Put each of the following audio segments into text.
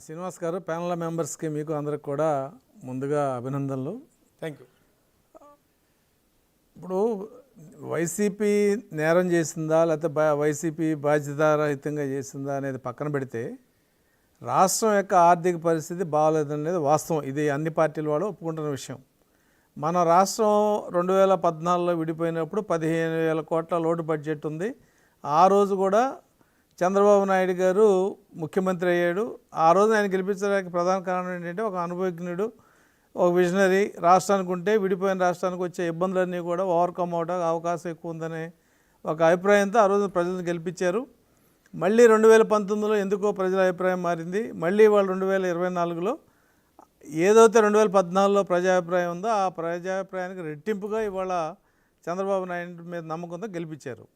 శ్రీనివాస్ గారు, ప్యానల్ మెంబర్స్కి మీకు అందరికి కూడా ముందుగా అభినందనలు. Thank you. ఇప్పుడు వైసీపీ నేరం చేసిందా లేకపోతే వైసీపీ బాధ్యతారహితంగా చేసిందా అనేది పక్కన పెడితే రాష్ట్రం యొక్క ఆర్థిక పరిస్థితి బాగాలేదనేది వాస్తవం. ఇది అన్ని పార్టీల వాళ్ళు ఒప్పుకుంటున్న విషయం. మన రాష్ట్రం 2014లో విడిపోయినప్పుడు 15,000 కోట్ల లోటు బడ్జెట్ ఉంది. ఆ రోజు కూడా చంద్రబాబు నాయుడు గారు ముఖ్యమంత్రి అయ్యాడు. ఆ రోజు ఆయన గెలిపించడానికి ప్రధాన కారణం ఏంటంటే ఒక అనుభవజ్ఞుడు, ఒక విజనరీ రాష్ట్రానికి ఉంటే విడిపోయిన రాష్ట్రానికి వచ్చే ఇబ్బందులన్నీ కూడా ఓవర్కమ్ అవడానికి అవకాశం ఎక్కువ ఉందనే ఒక అభిప్రాయంతో ఆ రోజు ప్రజలను గెలిపించారు. మళ్ళీ 2019లో ఎందుకో ప్రజల అభిప్రాయం మారింది. మళ్ళీ వాళ్ళు 2024లో ఏదైతే 2014లో ప్రజాభిప్రాయం ఉందో ఆ ప్రజాభిప్రాయానికి రెట్టింపుగా ఇవాళ చంద్రబాబు నాయుడు మీద నమ్మకంతో గెలిపించారు.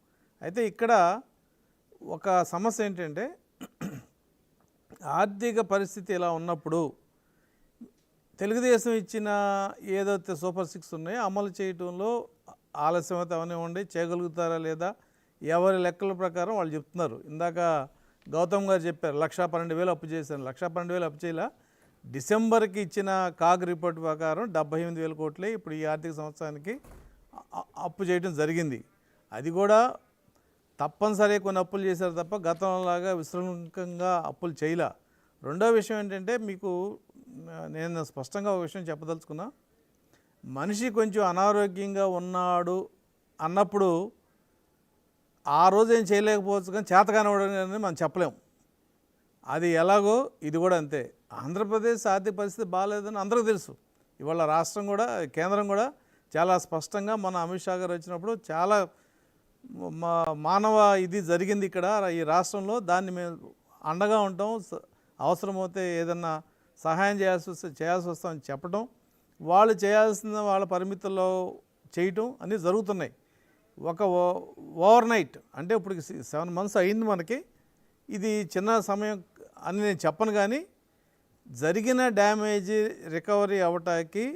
అయితే ఇక్కడ ఒక సమస్య ఏంటంటే ఆర్థిక పరిస్థితి ఇలా ఉన్నప్పుడు తెలుగుదేశం ఇచ్చిన ఏదైతే సూపర్ 6 ఉన్నాయో అమలు చేయటంలో ఆలస్యం అయితే అవనివ్వండి, చేయగలుగుతారా లేదా ఎవరి లెక్కల ప్రకారం వాళ్ళు చెప్తున్నారు. ఇందాక గౌతమ్ గారు చెప్పారు 1,12,000 అప్పు చేశాను. 1,12,000 అప్పు చేయాల. డిసెంబర్కి ఇచ్చిన కాగ్ రిపోర్ట్ ప్రకారం 78,000 కోట్లే ఇప్పుడు ఈ ఆర్థిక సంవత్సరానికి అప్పు చేయడం జరిగింది. అది కూడా తప్పనిసరిగా కొన్ని అప్పులు చేశారు తప్ప గతంలాగా విశృంఖంగా అప్పులు చేయలే. రెండో విషయం ఏంటంటే మీకు నేను స్పష్టంగా ఒక విషయం చెప్పదలుచుకున్నా. మనిషి కొంచెం అనారోగ్యంగా ఉన్నాడు అన్నప్పుడు ఆ రోజు ఏం చేయలేకపోవచ్చు, కానీ చేతకానివ్వడం మనం చెప్పలేము. అది ఎలాగో ఇది కూడా అంతే. ఆంధ్రప్రదేశ్ ఆర్థిక పరిస్థితి బాగాలేదని అందరికీ తెలుసు. ఇవాళ రాష్ట్రం కూడా కేంద్రం కూడా చాలా స్పష్టంగా మన అమిత్ షా గారు వచ్చినప్పుడు చాలా మానవ ఇది జరిగింది ఇక్కడ ఈ రాష్ట్రంలో. దాన్ని మేము అండగా ఉంటాం, అవసరమైతే ఏదన్నా సహాయం చేయాల్సి వస్తామని చెప్పడం, వాళ్ళు చేయాల్సిన వాళ్ళ పరిమితుల్లో చేయటం అన్నీ జరుగుతున్నాయి. ఒక ఓవర్ నైట్ అంటే ఇప్పుడు 7 months అయింది మనకి. ఇది చిన్న సమయం అని నేను చెప్పను, కానీ జరిగిన డ్యామేజ్ రికవరీ అవ్వటానికి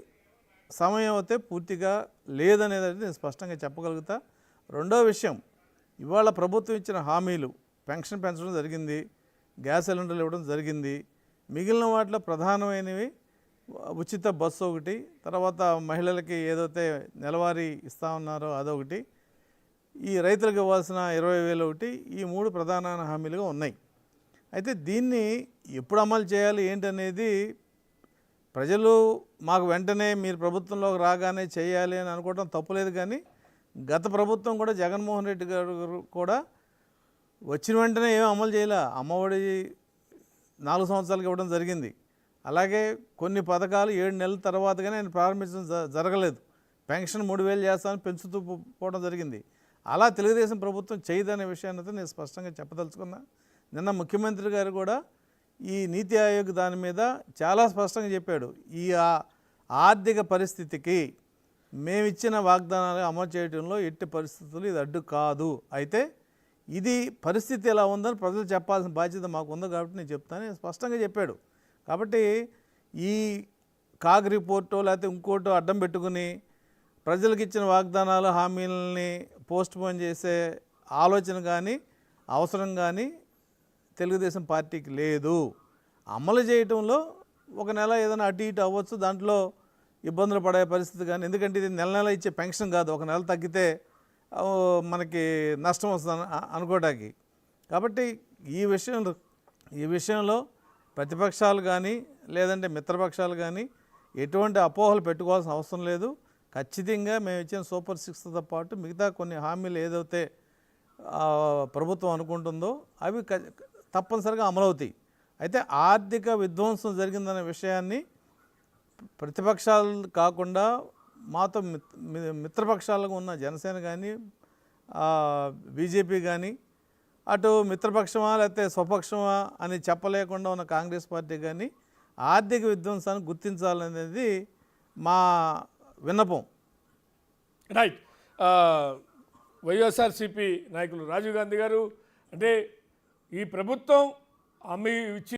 సమయం అయితే పూర్తిగా లేదనేది నేను స్పష్టంగా చెప్పగలుగుతా. రెండో విషయం, ఇవాళ ప్రభుత్వం ఇచ్చిన హామీలు, పెన్షన్ పెంచడం జరిగింది, గ్యాస్ సిలిండర్లు ఇవ్వడం జరిగింది. మిగిలిన వాటిలో ప్రధానమైనవి ఉచిత బస్సు ఒకటి, తర్వాత మహిళలకి ఏదైతే నెలవారీ ఇస్తా ఉన్నారో అదొకటి, ఈ రైతులకు ఇవ్వాల్సిన 20,000 ఒకటి, ఈ 3 ప్రధానమైన హామీలుగా ఉన్నాయి. అయితే దీన్ని ఎప్పుడు అమలు చేయాలి ఏంటనేది ప్రజలు మాకు వెంటనే మీరు ప్రభుత్వంలోకి రాగానే చేయాలి అని అనుకోవడం తప్పులేదు. కానీ గత ప్రభుత్వం కూడా జగన్మోహన్ రెడ్డి గారు కూడా వచ్చిన వెంటనే ఏమీ అమలు చేయలే. అమ్మఒడి 4 సంవత్సరాలకు ఇవ్వడం జరిగింది. అలాగే కొన్ని పథకాలు 7 నెలల తర్వాత కానీ ఆయన ప్రారంభించడం జరగలేదు. పెన్షన్ 3,000 చేస్తామని పెంచుతూ పోవడం జరిగింది. అలా తెలుగుదేశం ప్రభుత్వం చేయదనే విషయాన్ని అయితే నేను స్పష్టంగా చెప్పదలుచుకున్నా. నిన్న ముఖ్యమంత్రి గారు కూడా ఈ నీతి ఆయోగ్ దాని మీద చాలా స్పష్టంగా చెప్పాడు. ఈ ఆర్థిక పరిస్థితికి మేమిచ్చిన వాగ్దానాలు అమలు చేయడంలో ఎట్టి పరిస్థితులు ఇది అడ్డు కాదు. అయితే ఇది పరిస్థితి ఎలా ఉందని ప్రజలు చెప్పాల్సిన బాధ్యత మాకు ఉంది కాబట్టి నేను చెప్తాను స్పష్టంగా చెప్పాడు. కాబట్టి ఈ కాగ్ రిపోర్టో లేకపోతే ఇంకోటో అడ్డం పెట్టుకుని ప్రజలకు ఇచ్చిన వాగ్దానాలు హామీలని పోస్ట్పోన్ చేసే ఆలోచన కానీ అవసరం కానీ తెలుగుదేశం పార్టీకి లేదు. అమలు చేయటంలో ఒక నెల ఏదైనా అటు ఇటు అవ్వచ్చు, దాంట్లో ఇబ్బందులు పడే పరిస్థితి కానీ, ఎందుకంటే ఇది నెల నెల ఇచ్చే పెన్షన్ కాదు, ఒక నెల తగ్గితే మనకి నష్టం వస్తుంది అనుకోవడానికి. కాబట్టి ఈ విషయంలో ప్రతిపక్షాలు కానీ లేదంటే మిత్రపక్షాలు కానీ ఎటువంటి అపోహలు పెట్టుకోవాల్సిన అవసరం లేదు. ఖచ్చితంగా మేము ఇచ్చిన సూపర్ 6తో పాటు మిగతా కొన్ని హామీలు ఏదైతే ప్రభుత్వం అనుకుంటుందో అవి తప్పనిసరిగా అమలవుతాయి. అయితే ఆర్థిక విధ్వంసం జరిగిందనే విషయాన్ని ప్రతిపక్షాలు కాకుండా మాతో మిత్రపక్షాలుగా ఉన్న జనసేన కానీ బీజేపీ కానీ, అటు మిత్రపక్షమా లేకపోతే స్వపక్షమా అని చెప్పలేకుండా ఉన్న కాంగ్రెస్ పార్టీ కానీ ఆర్థిక విధ్వంసాన్ని గుర్తించాలనేది మా విన్నపం. రైట్. వైఎస్ఆర్సీపీ నాయకులు రాజీవ్ గాంధీ గారు, అంటే ఈ ప్రభుత్వం హామీ ఇచ్చి